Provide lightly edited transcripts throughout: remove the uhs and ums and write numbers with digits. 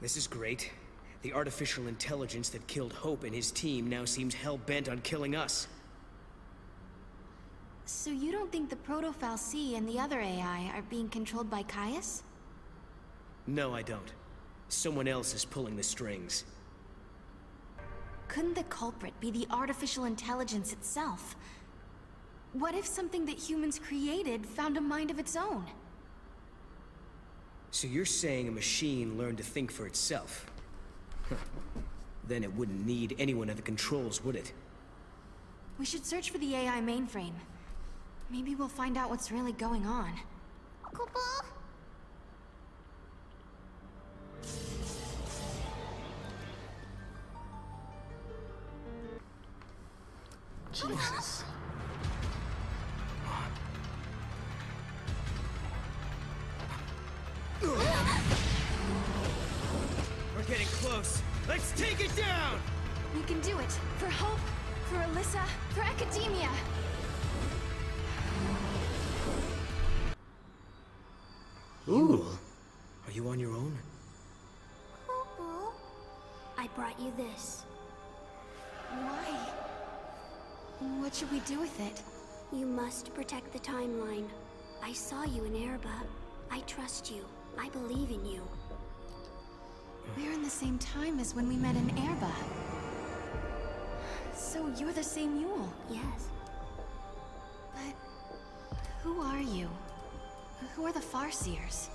This is great. The artificial intelligence that killed Hope and his team now seems hell-bent on killing us. So you don't think the Proto-Fal'Cie and the other AI are being controlled by Caius? No, I don't. Someone else is pulling the strings. Couldn't the culprit be the artificial intelligence itself? What if something that humans created found a mind of its own? So you're saying a machine learned to think for itself? Then it wouldn't need anyone at the controls, would it? We should search for the AI mainframe. Maybe we'll find out what's really going on. Kupo? Jesus. We're getting close. Let's take it down! We can do it! For Hope, for Alyssa, for Academia! Ooh. Are you on your own? Kupo? I brought you this. Why? What should we do with it? You must protect the timeline. I saw you in Erba. I trust you. I believe in you. We're in the same time as when we met in Erba. So you're the same Yule. Yes. But who are you? Who are the Farseers?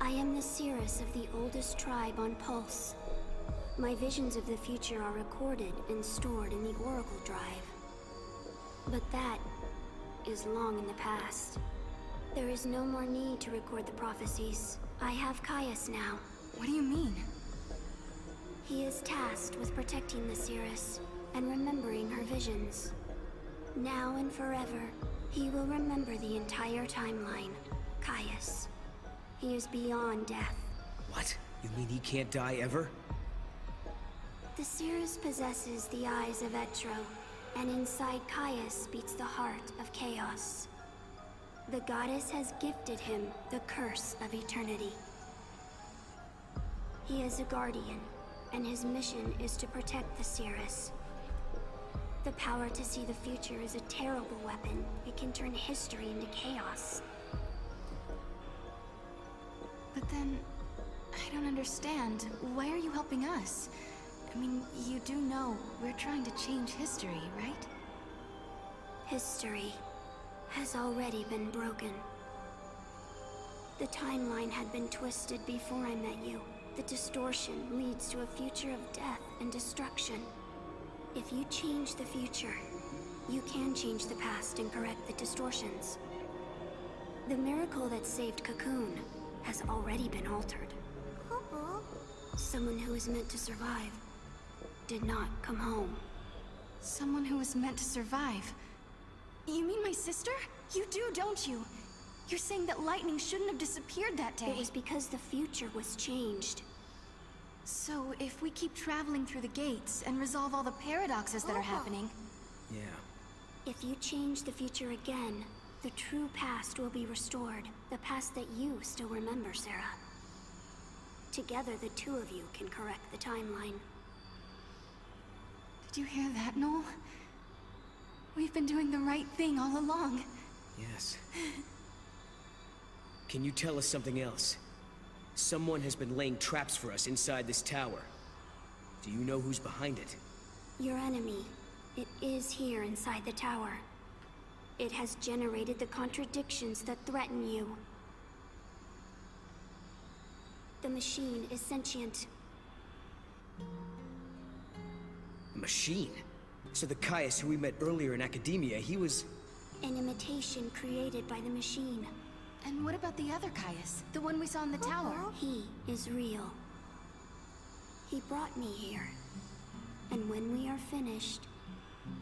I am the Cirrus of the oldest tribe on Pulse. My visions of the future are recorded and stored in the Oracle Drive. But that is long in the past. There is no more need to record the prophecies. I have Caius now. What do you mean? He is tasked with protecting the Cirrus and remembering her visions. Now and forever, he will remember the entire timeline. Caius. He is beyond death. What? You mean he can't die ever? The Cirrus possesses the eyes of Etro, and inside Caius beats the heart of chaos. The goddess has gifted him the curse of eternity. He is a guardian, and his mission is to protect the Cirrus. The power to see the future is a terrible weapon. It can turn history into chaos. But then, I don't understand. Why are you helping us? I mean, you do know we're trying to change history, right? History has already been broken. The timeline had been twisted before I met you. The distortion leads to a future of death and destruction. If you change the future, you can change the past and correct the distortions. The miracle that saved Cocoon has already been altered. Someone who is meant to survive did not come home. Someone who was meant to survive. You mean my sister? You do, don't you? You're saying that lightning shouldn't have disappeared that day. It was because the future was changed. So if we keep traveling through the gates and resolve all the paradoxes that are happening... Yeah. If you change the future again, the true past will be restored. The past that you still remember, Sarah. Together, the two of you can correct the timeline. Did you hear that, Noel? We've been doing the right thing all along. Yes. Can you tell us something else? Someone has been laying traps for us inside this tower. Do you know who's behind it? Your enemy. It is here inside the tower. It has generated the contradictions that threaten you. The machine is sentient. A machine? So the Caius who we met earlier in Academia, he was... An imitation created by the machine. And what about the other Caius? The one we saw in the tower? He is real. He brought me here. And when we are finished,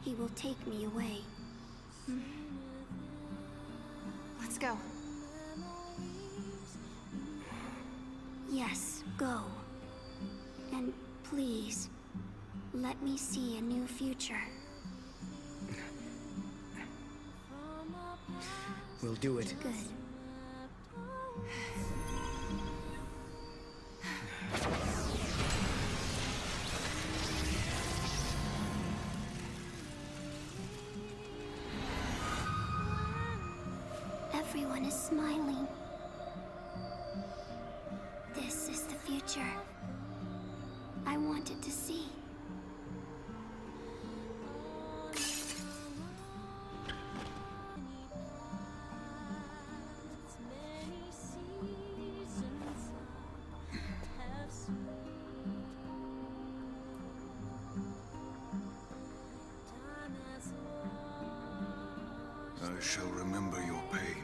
he will take me away. Let's go. Yes, go. And please, let me see a new future. We'll do it. Good. Everyone is smiling. This is the future I wanted to see. I shall remember your pain.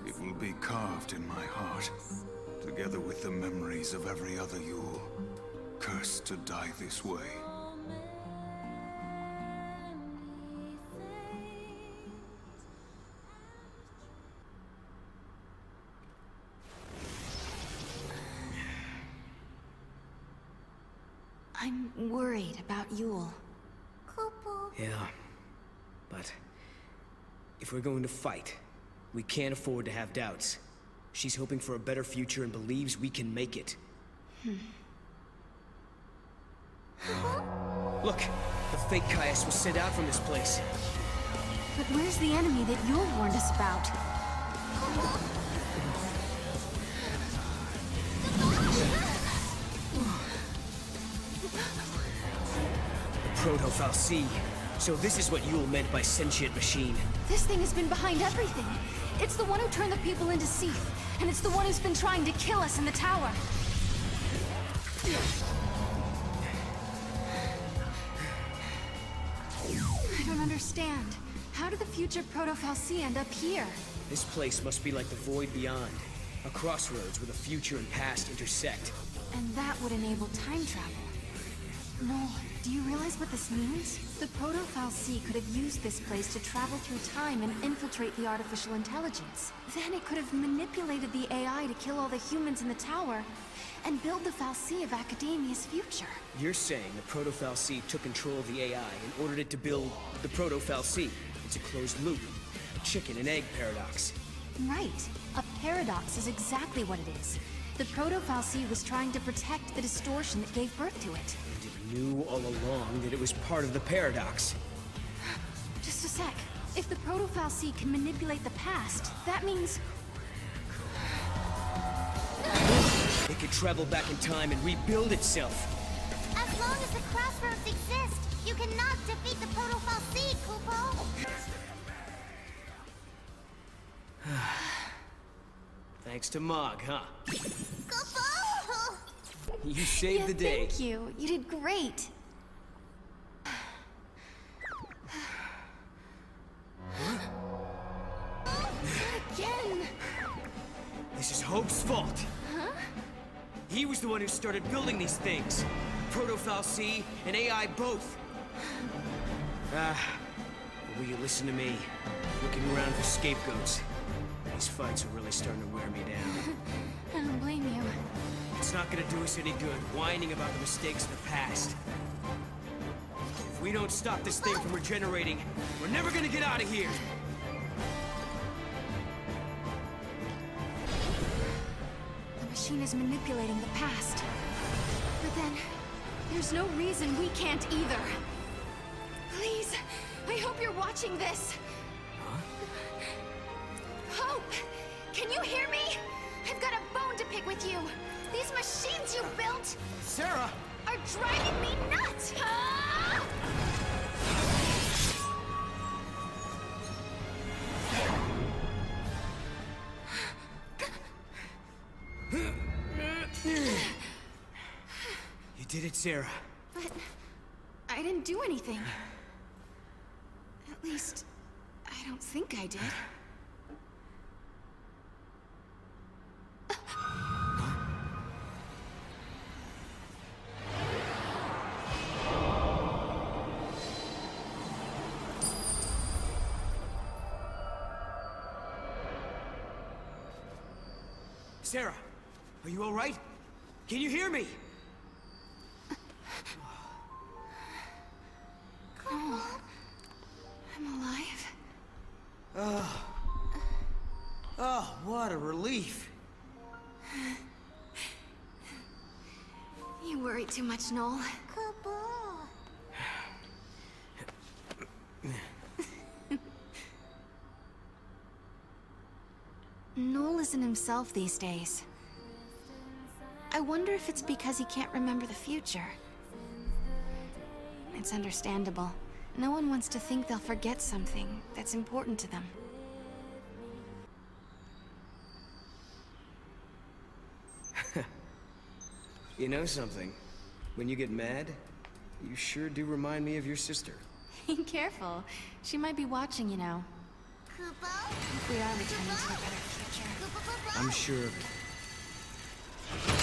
It will be carved in my heart, together with the memories of every other Yule, cursed to die this way. I'm worried about Yule. Kupo. Yeah, but if we're going to fight, we can't afford to have doubts. She's hoping for a better future and believes we can make it. Look, the fake Caius was sent out from this place. But where's the enemy that Yule warned us about? The Proto-FFXIII. So this is what Yule meant by sentient machine. This thing has been behind everything. It's the one who turned the people into Seath, and it's the one who's been trying to kill us in the tower. I don't understand. How did the future Proto-FFXIII end up here? This place must be like the void beyond. A crossroads where the future and past intersect. And that would enable time travel. Noel, do you realize what this means? The Proto-FFXIII could have used this place to travel through time and infiltrate the artificial intelligence. Then it could have manipulated the AI to kill all the humans in the tower and build the FFXIII of Academia's future. You're saying the Proto-FFXIII took control of the AI and ordered it to build the Proto-FFXIII. It's a closed loop, a chicken and egg paradox. Right. A paradox is exactly what it is. The Proto-FFXIII was trying to protect the distortion that gave birth to it. And it knew all along that it was part of the paradox. Just a sec. If the Proto-FFXIII can manipulate the past, that means... It could travel back in time and rebuild itself. As long as the crossroads exist, you cannot defeat the Proto-FFXIII, Kupo! Thanks to Mog, huh? Kupo! You saved the day. Thank you. You did great. Again! This is Hope's fault. Huh? He was the one who started building these things. Proto-FFXIII and AI both. But will you listen to me? Looking around for scapegoats. These fights are really starting to wear me down. I don't blame you. It's not gonna do us any good whining about the mistakes of the past. If we don't stop this thing from regenerating, we're never gonna get out of here! The machine is manipulating the past. But then, there's no reason we can't either. Please, I hope you're watching this. Hope! Can you hear me? I've got a bone to pick with you. These machines you built Sarah! are driving me nuts! Ah! You did it, Sarah. But I didn't do anything. At least, I don't think I did. Sarah, are you all right? Can you hear me? Oh, I'm alive. Oh, what a relief. You worry too much, Noel. Kupo! Noel isn't himself these days. I wonder if it's because he can't remember the future. It's understandable. No one wants to think they'll forget something that's important to them. You know something? When you get mad, you sure do remind me of your sister. Careful. She might be watching, you know. If we are returning to a better future. I'm sure of it.